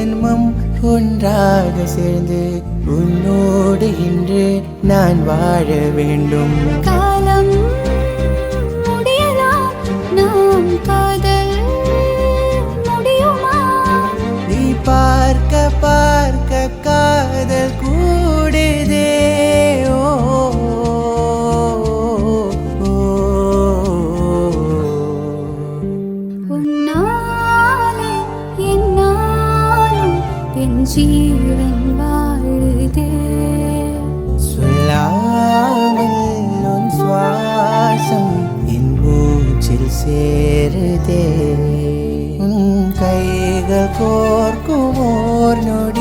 ஜென்மம் ஒன்றாக சேர்ந்து உன்னோடு இன்று நான் வாழ வேண்டும். காலம் முடியலாம், நாம் காதல் முடியுமா? நீ பார்க்க பார்க்க காதல் கூடுதே. ஓ, உன்னாலே என்னாலும் என் ஜீவன் வாழுதே. சொல்லாமல் உன் சுவாசம் என் மூச்சில் சேருதே. உன் கைகள் கோர்க்கும் ஓர் நொடி